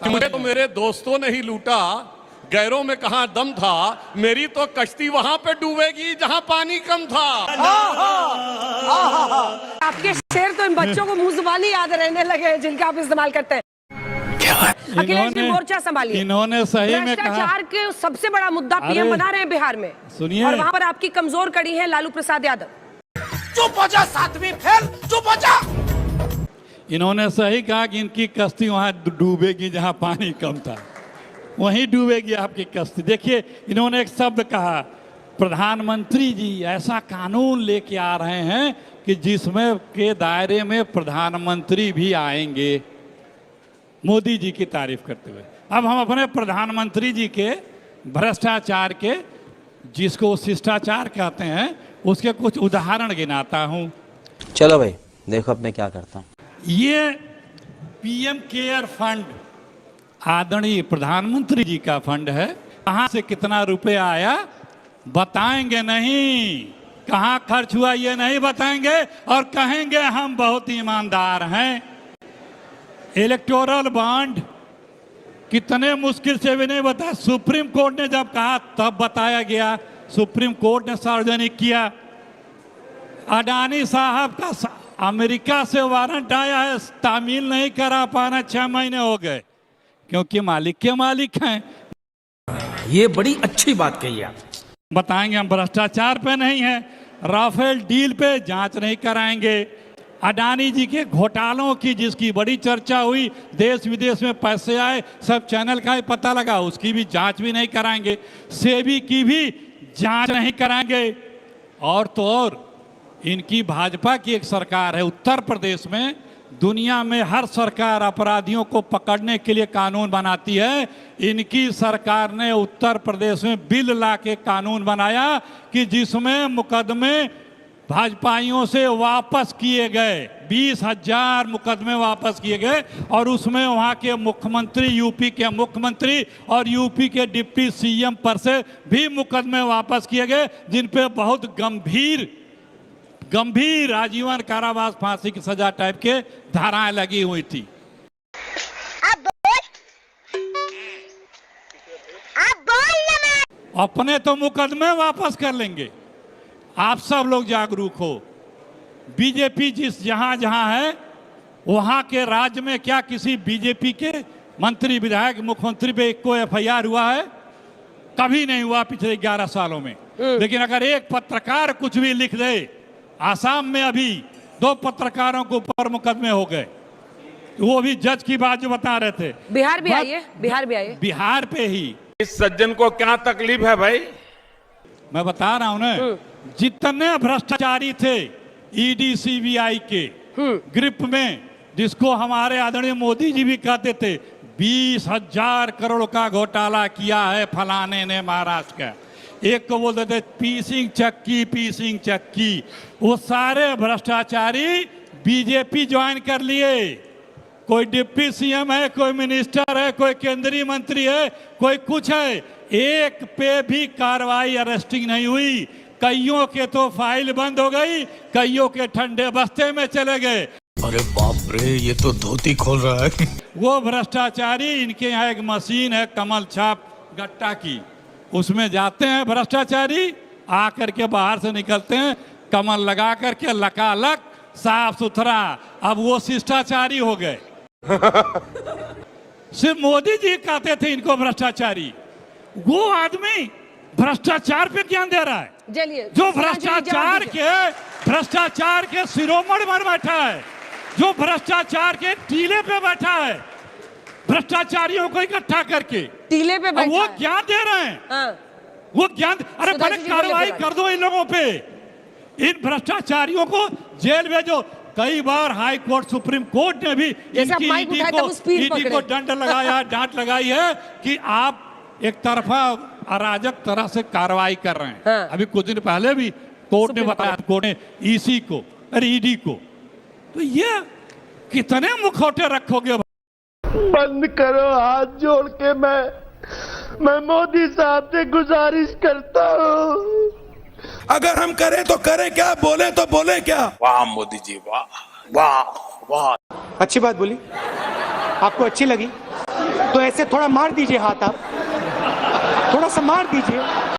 मुझे तो मेरे दोस्तों ने ही लूटा, गैरों में कहां दम था, मेरी तो कश्ती वहां पे डूबेगी जहां पानी कम था। आपके शेर तो इन बच्चों को मुंह जुबानी याद रहने लगे हैं जिनका आप इस्तेमाल करते हैं। अखिलेश जी मोर्चा संभालिए। इन्होंने सही में कहा, भ्रष्टाचार के सबसे बड़ा मुद्दा पीएम बना रहे हैं बिहार में। सुनिए, और वहां पर आपकी कमजोर कड़ी है लालू प्रसाद यादव। चुप हो जा, सातवीं फेल, चुप हो जा। इन्होंने सही कहा कि इनकी कश्ती वहां डूबेगी जहां पानी कम था, वहीं डूबेगी आपकी कश्ती। देखिए, इन्होंने एक शब्द कहा, प्रधानमंत्री जी ऐसा कानून लेके आ रहे हैं कि जिसमें के दायरे में प्रधानमंत्री भी आएंगे, मोदी जी की तारीफ करते हुए। अब हम अपने प्रधानमंत्री जी के भ्रष्टाचार के, जिसको शिष्टाचार कहते हैं, उसके कुछ उदाहरण गिनाता हूं। चलो भाई देखो अब मैं क्या करता हूं। ये पीएम केयर फंड आदरणीय प्रधानमंत्री जी का फंड है। कहां से कितना रुपया आया बताएंगे नहीं, कहां खर्च हुआ ये नहीं बताएंगे, और कहेंगे हम बहुत ईमानदार हैं। इलेक्टोरल बॉन्ड कितने मुश्किल से भी नहीं बताया, सुप्रीम कोर्ट ने जब कहा तब बताया गया, सुप्रीम कोर्ट ने सार्वजनिक किया। अडानी साहब का अमेरिका से वारंट आया है, तामील नहीं करा पाना, 6 महीने हो गए, क्योंकि मालिक के मालिक हैं। ये बड़ी अच्छी बात कही आप। बताएंगे हम भ्रष्टाचार पे नहीं है, राफेल डील पे जांच नहीं कराएंगे, अडानी जी के घोटालों की जिसकी बड़ी चर्चा हुई, देश विदेश में पैसे आए, सब चैनल का ही पता लगा, उसकी भी जांच भी नहीं कराएंगे, सेबी की भी जांच नहीं कराएंगे। और तो और इनकी भाजपा की एक सरकार है उत्तर प्रदेश में, दुनिया में हर सरकार अपराधियों को पकड़ने के लिए कानून बनाती है, इनकी सरकार ने उत्तर प्रदेश में बिल ला के कानून बनाया कि जिसमें मुकदमे भाजपाइयों से वापस किए गए, 20,000 मुकदमे वापस किए गए, और उसमें वहाँ के मुख्यमंत्री, यूपी के मुख्यमंत्री और यूपी के डिप्टी सीएम पर से भी मुकदमे वापस किए गए, जिन पे बहुत गंभीर आजीवन कारावास, फांसी की सजा टाइप के धाराएं लगी हुई थी। अपने तो मुकदमे वापस कर लेंगे। आप सब लोग जागरूक हो, बीजेपी जिस जहां है वहां के राज्य में क्या किसी बीजेपी के मंत्री, विधायक, मुख्यमंत्री पे कोई एफआईआर हुआ है? कभी नहीं हुआ पिछले 11 सालों में। लेकिन अगर एक पत्रकार कुछ भी लिख दे, आसाम में अभी 2 पत्रकारों के ऊपर मुकदमे हो गए, वो भी जज की बात जो बता रहे थे। बिहार भी आइए, बिहार भी आइए। बिहार पे ही इस सज्जन को क्या तकलीफ है भाई? मैं बता रहा हूं ना, जितने भ्रष्टाचारी थे ईडी सीबीआई के ग्रिप में, जिसको हमारे आदरणीय मोदी जी भी कहते थे 20,000 करोड़ का घोटाला किया है फलाने ने महाराष्ट्र का, एक को बोलते थे पीसिंग चक्की, वो सारे भ्रष्टाचारी बीजेपी ज्वाइन कर लिए। कोई डिप्टी सीएम है, कोई मिनिस्टर है, कोई केंद्रीय मंत्री है, कोई कुछ है, एक पे भी कार्रवाई अरेस्टिंग नहीं हुई। कईयों के तो फाइल बंद हो गई, कईयों के ठंडे बस्ते में चले गए। अरे बाप रे, ये तो धोती खोल रहा है। वो भ्रष्टाचारी, इनके यहाँ एक मशीन है कमल छाप गट्टा की, उसमें जाते हैं भ्रष्टाचारी, आकर के बाहर से निकलते हैं कमल लगा करके, लकालक साफ सुथरा। अब वो शिष्टाचारी हो गए। सिर्फ मोदी जी कहते थे इनको भ्रष्टाचारी, वो आदमी भ्रष्टाचार पे ज्ञान दे रहा है, जो भ्रष्टाचार के शिरोमणि पर बैठा है, जो भ्रष्टाचार के टीले पे बैठा है, भ्रष्टाचारियों को इकट्ठा करके टीले पे बैठा वो है। ज्ञान दे रहे हैं। वो ज्ञान, अरे पहले कार्रवाई कर दो इन लोगों पे, इन भ्रष्टाचारियों को जेल भेजो। कई बार हाई कोर्ट, सुप्रीम कोर्ट ने भी इनकी ईडी को दंड लगाया, डांट लगाई है कि आप एक तरफा अराजक तरह से कार्रवाई कर रहे हैं। हाँ। अभी कुछ दिन पहले भी कोर्ट ने बताया, कोर्ट ने ईसी को, अरे ईडी को, तो ये कितने मुखौटे रखोगे? बंद करो, हाथ जोड़ के मैं मोदी साहब से गुजारिश करता हूँ। अगर हम करें तो करें क्या, बोले तो बोले क्या? वाह मोदी जी, वाह वाह वाह। अच्छी बात बोली, आपको अच्छी लगी। तो ऐसे थोड़ा मार दीजिए हाथ, आप थोड़ा सा मार दीजिए।